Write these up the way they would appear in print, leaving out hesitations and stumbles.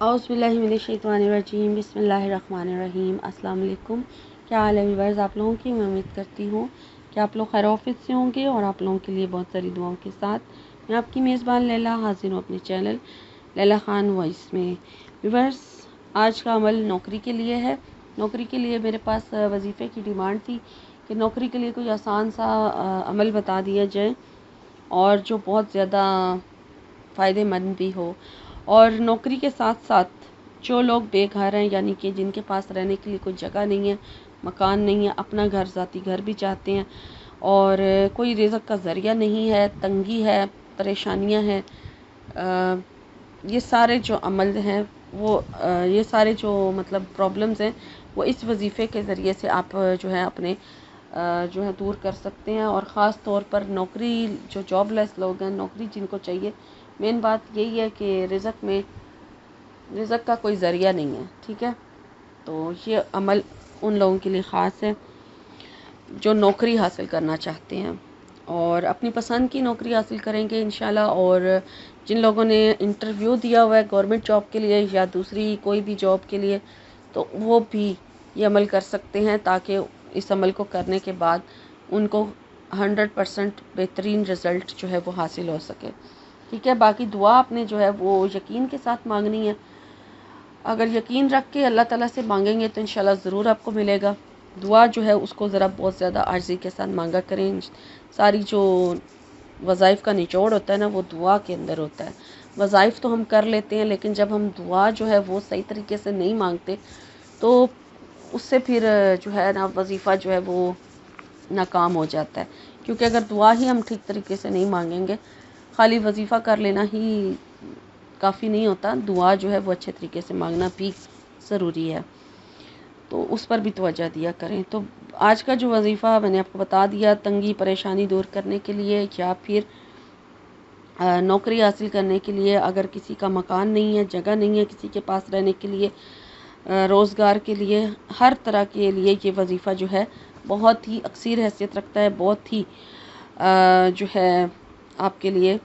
औज़ु बिल्लाहि मिनश्शैतानिर्रजीम बिस्मिल्लाहिर्रहमानिर्रहीम। अस्सलाम वालेकुम। क्या हाल है व्यूअर्स आप लोगों की। मैं उम्मीद करती हूँ कि आप लोग खैर ऑफिस से होंगे और आप लोगों के लिए बहुत सारी दुआओं के साथ मैं आपकी मेज़बान लैला हाजिर हूँ अपने चैनल लैला ख़ान वॉइस में। व्यूअर्स, आज का अमल नौकरी के लिए है। नौकरी के लिए मेरे पास वजीफ़े की डिमांड थी कि नौकरी के लिए कोई आसान सा अमल बता दिया जाए और जो बहुत ज़्यादा फ़ायदेमंद भी हो, और नौकरी के साथ साथ जो लोग बेघर हैं, यानी कि जिनके पास रहने के लिए कोई जगह नहीं है, मकान नहीं है, अपना घर ज़ाती घर भी चाहते हैं और कोई रिज़्क़ का ज़रिया नहीं है, तंगी है, परेशानियां हैं, ये सारे जो अमल हैं वो ये सारे जो मतलब प्रॉब्लम्स हैं वो इस वजीफ़े के ज़रिए से आप जो है अपने जो है दूर कर सकते हैं। और ख़ास तौर पर नौकरी जो जॉबलेस लोग हैं, नौकरी जिनको चाहिए, मेन बात यही है कि रिज़्क़ का कोई ज़रिया नहीं है। ठीक है, तो ये अमल उन लोगों के लिए ख़ास है जो नौकरी हासिल करना चाहते हैं और अपनी पसंद की नौकरी हासिल करेंगे इंशाल्लाह। और जिन लोगों ने इंटरव्यू दिया हुआ है गवर्नमेंट जॉब के लिए या दूसरी कोई भी जॉब के लिए, तो वो भी ये अमल कर सकते हैं ताकि इस अमल को करने के बाद उनको 100% बेहतरीन रिज़ल्ट जो है वो हासिल हो सके। ठीक है, बाकी दुआ आपने जो है वो यकीन के साथ मांगनी है। अगर यकीन रख के अल्लाह ताला से मांगेंगे तो इंशाल्लाह ज़रूर आपको मिलेगा। दुआ जो है उसको ज़रा बहुत ज़्यादा आर्ज़ी के साथ मांगा करें। सारी जो वज़ाइफ़ का निचोड़ होता है ना, वो दुआ के अंदर होता है। वज़ाइफ़ तो हम कर लेते हैं, लेकिन जब हम दुआ जो है वो सही तरीके से नहीं मांगते तो उससे फिर जो है ना वजीफ़ा जो है वो नाकाम हो जाता है। क्योंकि अगर दुआ ही हम ठीक तरीके से नहीं मांगेंगे, खाली वजीफ़ा कर लेना ही काफ़ी नहीं होता, दुआ जो है वो अच्छे तरीके से मांगना भी ज़रूरी है, तो उस पर भी तवज्जो दिया करें। तो आज का जो वजीफ़ा मैंने आपको बता दिया, तंगी परेशानी दूर करने के लिए या फिर नौकरी हासिल करने के लिए। अगर किसी का मकान नहीं है, जगह नहीं है किसी के पास रहने के लिए, रोज़गार के लिए, हर तरह के लिए ये वजीफ़ा जो है बहुत ही अक्सीर हैसियत रखता है, बहुत ही जो है आपके लिए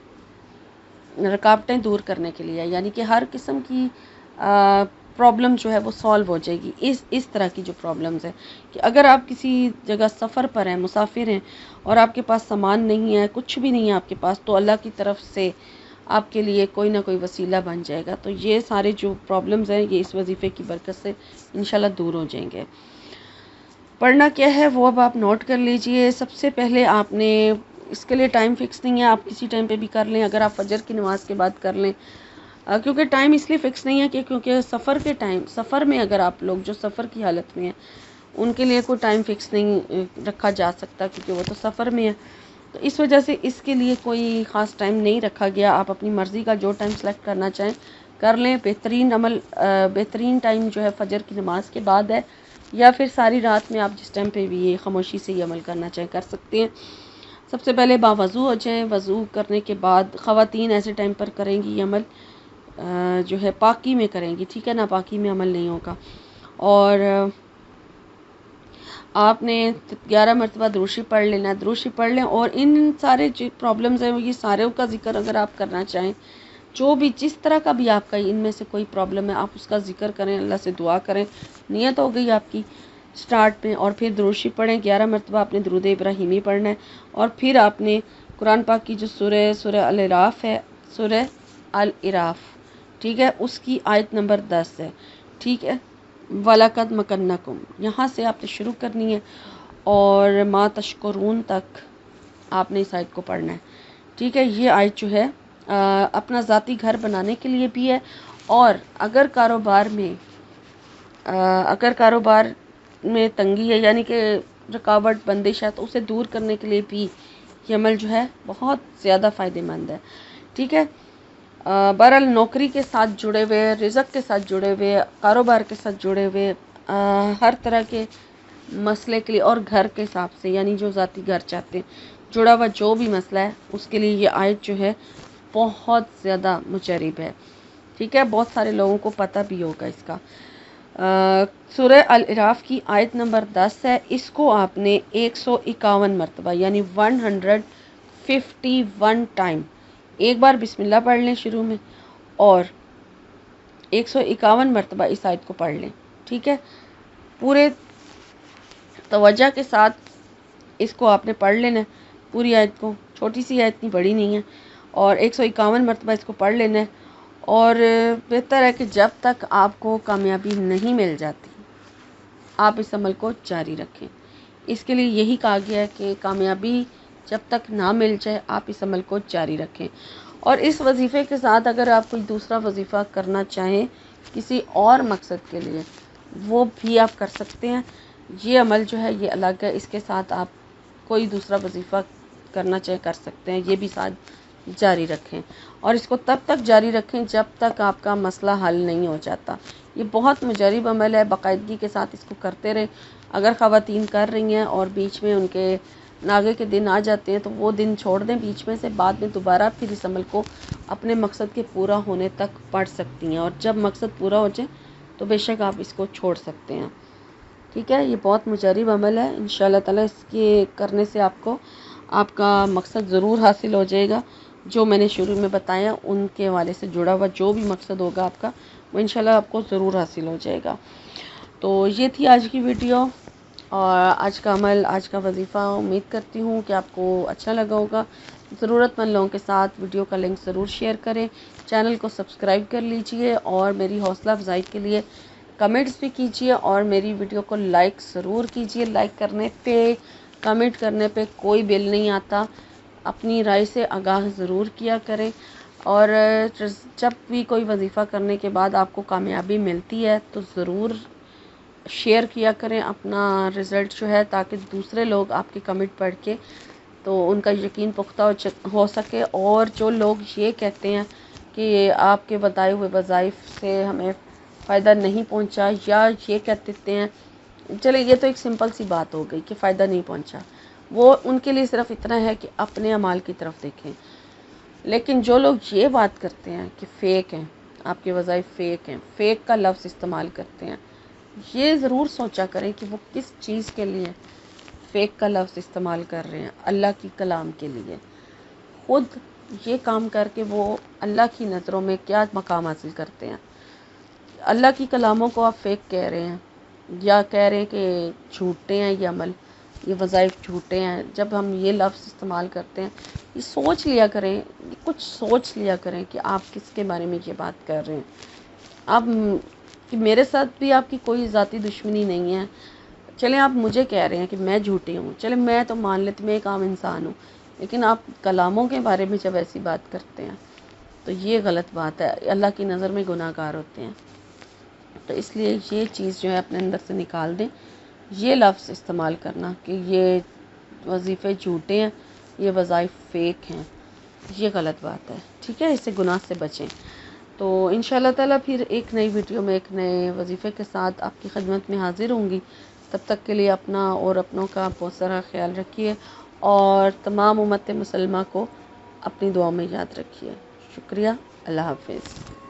रुकावटें दूर करने के लिए, यानी कि हर किस्म की प्रॉब्लम जो है वो सॉल्व हो जाएगी। इस तरह की जो प्रॉब्लम्स है कि अगर आप किसी जगह सफ़र पर हैं, मुसाफिर हैं और आपके पास सामान नहीं है, कुछ भी नहीं है आपके पास, तो अल्लाह की तरफ से आपके लिए कोई ना कोई वसीला बन जाएगा। तो ये सारे जो प्रॉब्लम्स हैं ये इस वजीफ़े की बरकत से इंशाल्लाह दूर हो जाएंगे। पढ़ना क्या है वो अब आप नोट कर लीजिए। सबसे पहले आपने, इसके लिए टाइम फ़िक्स नहीं है, आप किसी टाइम पे भी कर लें। अगर आप फजर की नमाज़ के बाद कर लें, क्योंकि टाइम इसलिए फ़िक्स नहीं है कि क्योंकि सफ़र में अगर आप लोग जो सफ़र की हालत में हैं उनके लिए कोई टाइम फ़िक्स नहीं रखा जा सकता, क्योंकि वो तो सफ़र में है। तो इस वजह से इसके लिए कोई ख़ास टाइम नहीं रखा गया। आप अपनी मर्ज़ी का जो टाइम सेलेक्ट करना चाहें कर लें। बेहतरीन टाइम जो है फजर की नमाज़ के बाद है, या फिर सारी रात में आप जिस टाइम पे भी ये खामोशी से ये अमल करना चाहें कर सकते हैं। सबसे पहले बावज़ू हो जाएं। वज़ू करने के बाद ख़वातीन ऐसे टाइम पर करेंगी ये अमल जो है पाकी में करेंगी, ठीक है ना, पाकी में अमल नहीं होगा। और आपने 11 मरतबा द्रूशी पढ़ लेना, द्रूशी पढ़ लें। और इन सारे जो प्रॉब्लम्स हैं ये सारे का जिक्र अगर आप करना चाहें, जो भी जिस तरह का भी आपका इनमें से कोई प्रॉब्लम है, आप उसका जिक्र करें, अल्लाह से दुआ करें। नियत हो गई आपकी स्टार्ट में, और फिर द्रूशी पढ़ें। 11 मरतबा आपने दुरूद इब्राहिमी पढ़ना है। और फिर आपने कुरान पाक की जो सूरह अल इराफ है, सूरह अल इराफ, ठीक है, उसकी आयत नंबर 10 है, ठीक है, वलकद मकन्नकुम, यहाँ से आपने शुरू करनी है और मा तशकुरून तक आपने इस आयत को पढ़ना है। ठीक है, ये आयत जो है अपना ज़ाती घर बनाने के लिए भी है, और अगर कारोबार में तंगी है, यानी कि रुकावट बंदिश है, तो उसे दूर करने के लिए भी ये अमल जो है बहुत ज़्यादा फ़ायदेमंद है। ठीक है, बहरहाल नौकरी के साथ जुड़े हुए, रिज़्क़ के साथ जुड़े हुए, कारोबार के साथ जुड़े हुए, हर तरह के मसले के लिए, और घर के हिसाब से, यानी जो ज़ाती घर चाहते हैं, जुड़ा हुआ जो भी मसला है उसके लिए ये आयत जो है बहुत ज़्यादा मुजरिब है। ठीक है, बहुत सारे लोगों को पता भी होगा इसका। सूरह अल इराफ की आयत नंबर 10 है। इसको आपने 151 मरतबा यानी 151 टाइम एक बार बिस्मिल्लाह पढ़ लें शुरू में, और 151 मरतबा इस आयत को पढ़ लें। ठीक है, पूरे तवज्जो के साथ इसको आपने पढ़ लेना है, पूरी आयत को। छोटी सी आयत नहीं, बड़ी नहीं है, और 151 मरतबा इसको पढ़ लेना है। और बेहतर है कि जब तक आपको कामयाबी नहीं मिल जाती आप इस अमल को जारी रखें। इसके लिए यही कहा गया है कि कामयाबी जब तक ना मिल जाए आप इस अमल को जारी रखें। और इस वजीफ़े के साथ अगर आप कोई दूसरा वजीफ़ा करना चाहें किसी और मकसद के लिए, वो भी आप कर सकते हैं। ये अमल जो है ये अलग है, इसके साथ आप कोई दूसरा वजीफ़ा करना चाहे कर सकते हैं, ये भी साथ जारी रखें। और इसको तब तक जारी रखें जब तक आपका मसला हल नहीं हो जाता। ये बहुत मुजरब अमल है, बाकायदगी के साथ इसको करते रहें। अगर ख़वातीन कर रही हैं और बीच में उनके नागे के दिन आ जाते हैं तो वो दिन छोड़ दें बीच में से, बाद में दोबारा फिर इस अमल को अपने मकसद के पूरा होने तक पढ़ सकती हैं। और जब मकसद पूरा हो जाए तो बेशक आप इसको छोड़ सकते हैं। ठीक है, ये बहुत मुजरब अमल है। इंशाअल्लाह ताला इसके करने से आपको आपका मकसद ज़रूर हासिल हो जाएगा। जो मैंने शुरू में बताया उनके हवाले से जुड़ा हुआ जो भी मकसद होगा आपका, वो इंशाल्लाह आपको ज़रूर हासिल हो जाएगा। तो ये थी आज की वीडियो और आज का अमल, आज का वजीफ़ा। उम्मीद करती हूँ कि आपको अच्छा लगा होगा। ज़रूरतमंद लोगों के साथ वीडियो का लिंक ज़रूर शेयर करें, चैनल को सब्सक्राइब कर लीजिए और मेरी हौसला अफजाई के लिए कमेंट्स भी कीजिए और मेरी वीडियो को लाइक ज़रूर कीजिए। लाइक करने पे, कमेंट करने पे कोई बिल नहीं आता। अपनी राय से आगाह ज़रूर किया करें। और जब भी कोई वजीफ़ा करने के बाद आपको कामयाबी मिलती है तो ज़रूर शेयर किया करें अपना रिज़ल्ट जो है, ताकि दूसरे लोग आपके कमेंट पढ़ के तो उनका यकीन पुख्ता हो सके। और जो लोग ये कहते हैं कि आपके बताए हुए वज़ाइफ से हमें फ़ायदा नहीं पहुंचा, या ये कह देते हैं, चले ये तो एक सिंपल सी बात हो गई कि फ़ायदा नहीं पहुंचा, वो उनके लिए सिर्फ इतना है कि अपने अमाल की तरफ देखें। लेकिन जो लोग ये बात करते हैं कि फ़ेक हैं, आपके वज़ाइफ फ़ेक हैं, फ़ेक का लफ्ज़ इस्तेमाल करते हैं, ये ज़रूर सोचा करें कि वो किस चीज़ के लिए फ़ेक का लफ्ज़ इस्तेमाल कर रहे हैं। अल्लाह की कलाम के लिए। खुद ये काम करके वो अल्लाह की नज़रों में क्या मकाम हासिल करते हैं। अल्लाह की कलामों को आप फ़ेक कह रहे हैं या कह रहे हैं कि झूठे हैं ये अमल, ये वज़ाइफ झूठे हैं। जब हम ये लफ्ज़ इस्तेमाल करते हैं, ये सोच लिया करें, कुछ सोच लिया करें कि आप किसके बारे में ये बात कर रहे हैं। आप कि मेरे साथ भी आपकी कोई ज़ाती दुश्मनी नहीं है। चलें आप मुझे कह रहे हैं कि मैं झूठी हूँ, चलें मैं तो मान लेती, मैं एक आम इंसान हूँ, लेकिन आप कलामों के बारे में जब ऐसी बात करते हैं तो ये गलत बात है। अल्लाह की नज़र में गुनाहगार होते हैं। तो इसलिए ये चीज़ जो है अपने अंदर से निकाल दें। ये लफ्ज़ इस्तेमाल करना कि ये वजीफ़े झूठे हैं, ये वज़ाइफ फ़ेक हैं, ये गलत बात है। ठीक है, इससे गुनाह से बचें। तो इंशाअल्लाह ताला फिर एक नई वीडियो में एक नए वजीफ़े के साथ आपकी खिदमत में हाज़िर होंगी। तब तक के लिए अपना और अपनों का बहुत सारा ख्याल रखिए और तमाम उम्मत मुसलमा को अपनी दुआ में याद रखिए। शुक्रिया। अल्लाह हाफ़िज़।